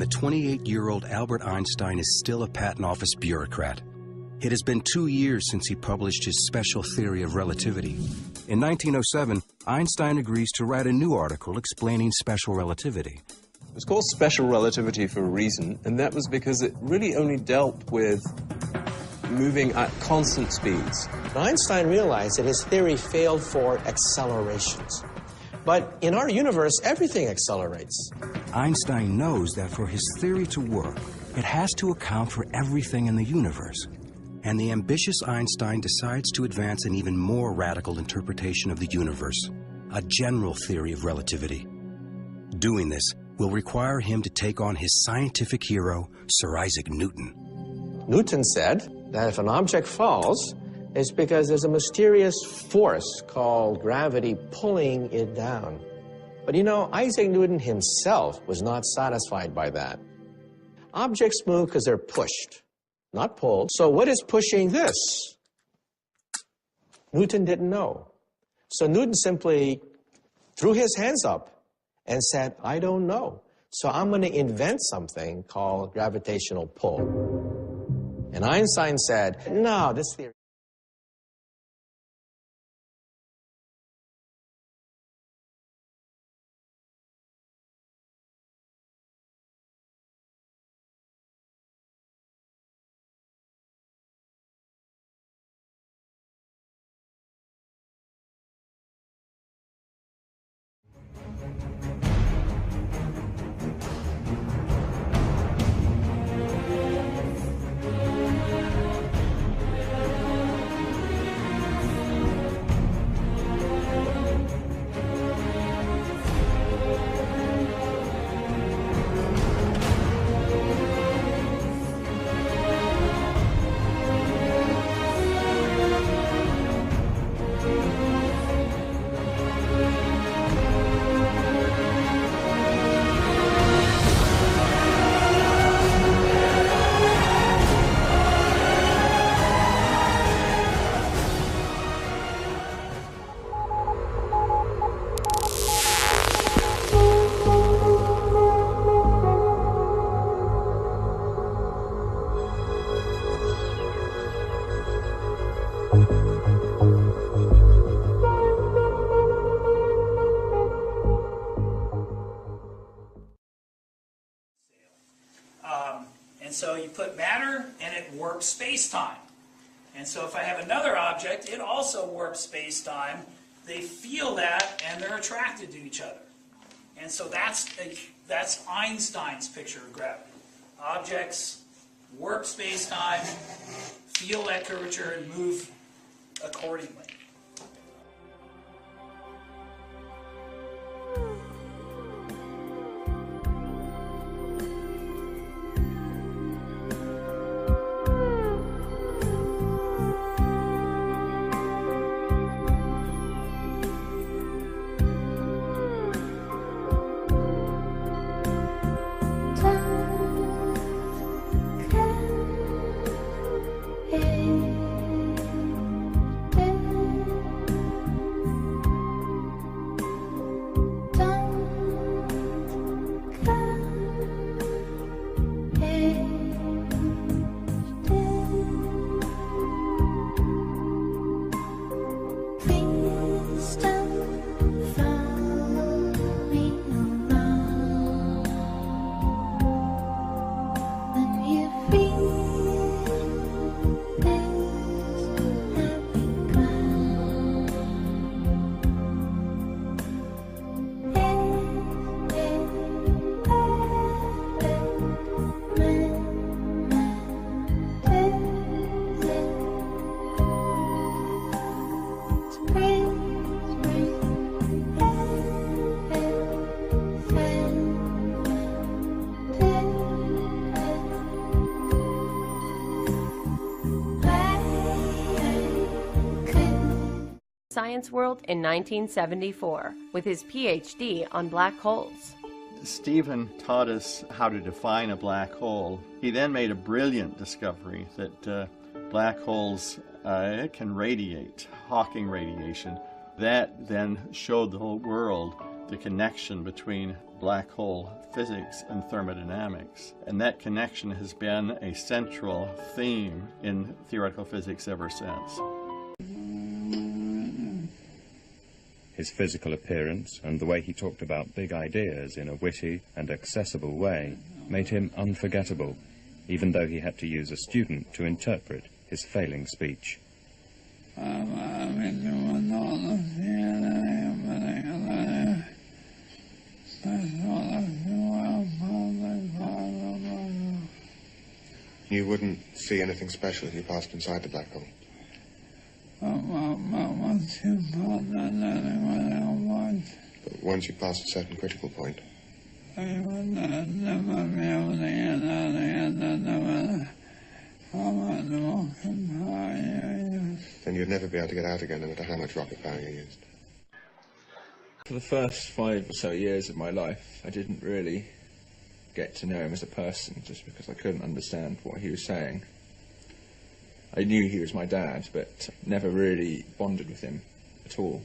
The 28-year-old Albert Einstein is still a patent office bureaucrat. It has been 2 years since he published his special theory of relativity. In 1907, Einstein agrees to write a new article explaining special relativity. It was called special relativity for a reason, and that was because it really only dealt with moving at constant speeds. Einstein realized that his theory failed for accelerations. But in our universe, everything accelerates. Einstein knows that for his theory to work, it has to account for everything in the universe. And the ambitious Einstein decides to advance an even more radical interpretation of the universe, a general theory of relativity. Doing this will require him to take on his scientific hero, Sir Isaac Newton. Newton said that if an object falls, it's because there's a mysterious force called gravity pulling it down. But you know, Isaac Newton himself was not satisfied by that. Objects move because they're pushed, not pulled. So what is pushing this? Newton didn't know. So Newton simply threw his hands up and said, I don't know. So I'm going to invent something called gravitational pull. And Einstein said, no, this theory. And so you put matter and it warps space-time. And so if I have another object, it also warps space-time. They feel that and they're attracted to each other. And so that's Einstein's picture of gravity. Objects warp space-time, feel that curvature, and move accordingly. Science World in 1974 with his PhD on black holes. Stephen taught us how to define a black hole. He then made a brilliant discovery that black holes can radiate, Hawking radiation. That then showed the whole world the connection between black hole physics and thermodynamics. And that connection has been a central theme in theoretical physics ever since. His physical appearance and the way he talked about big ideas in a witty and accessible way made him unforgettable, even though he had to use a student to interpret his failing speech. You wouldn't see anything special if you passed inside the black hole. But once you pass a certain critical point, then you'd never be able to get out again, no matter how much rocket power you used. For the first 5 or so years of my life, I didn't really get to know him as a person, just because I couldn't understand what he was saying. I knew he was my dad, but never really bonded with him at all.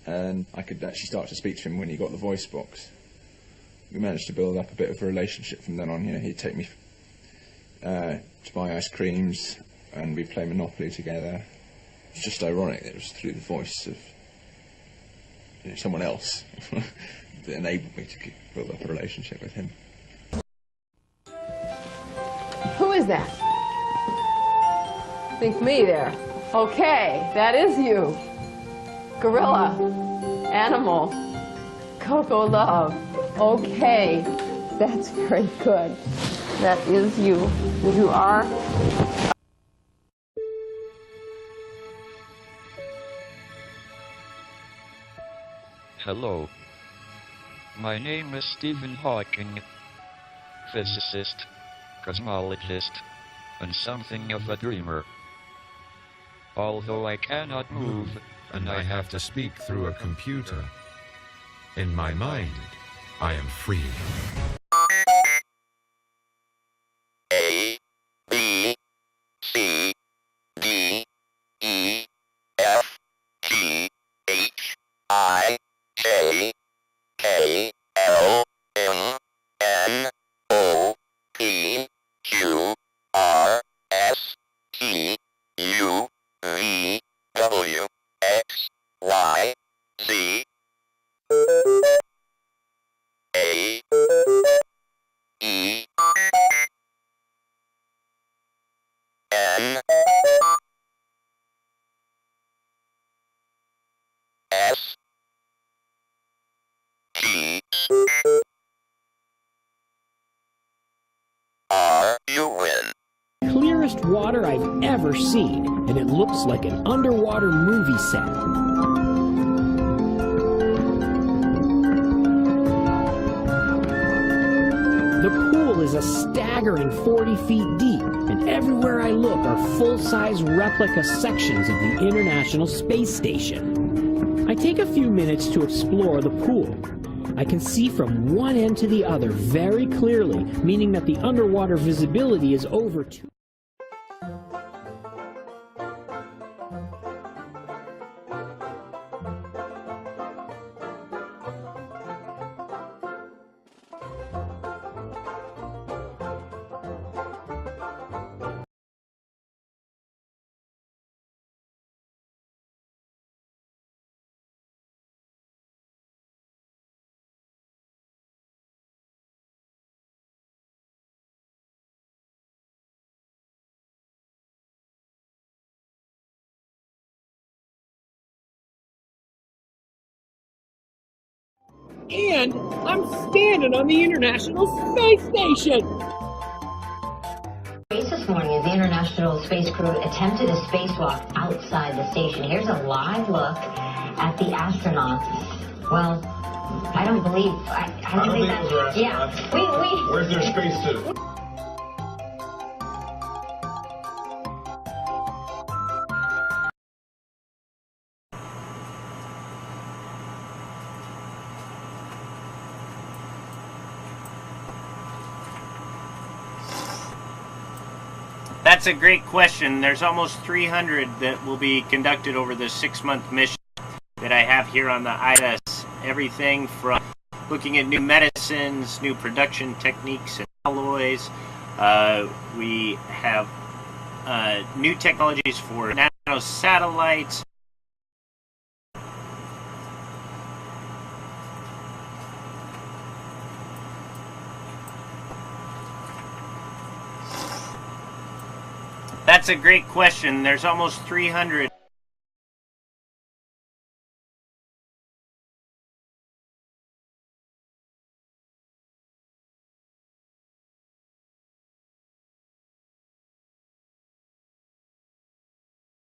And I could actually start to speak to him when he got the voice box. We managed to build up a bit of a relationship from then on. You know, he'd take me to buy ice creams, and we'd play Monopoly together. It's just ironic that it was through the voice of someone else that enabled me to build up a relationship with him. Who is that? Think me there. Okay, that is you. Gorilla, animal, Coco Love. Okay, that's very good. That is you. You are. Hello. My name is Stephen Hawking, physicist, cosmologist, and something of a dreamer. Although I cannot move, and I have to speak through a computer, in my mind, I am free. A, B, C, D, E, F, G, H, I, J, K, L, M, N, O, P, Q, R, S, T, U, V, W, X, Y, Z, A, E, N, S, T, R, you win. Clearest water I've ever seen, and it looks like an underwater movie set. The pool is a staggering 40 feet deep, and everywhere I look are full-size replica sections of the International Space Station. I take a few minutes to explore the pool. I can see from one end to the other very clearly, meaning that the underwater visibility is over 2. And I'm standing on the International Space Station! This morning as the International Space Crew attempted a spacewalk outside the station. Here's a live look at the astronauts. Well, I don't believe... I don't think those are astronauts. Yeah. Where's their spacesuit? That's a great question. There's almost 300 that will be conducted over the 6-month mission that I have here on the IDA everything from looking at new medicines, new production techniques and alloys. We have new technologies for nanosatellites. That's a great question. There's almost 300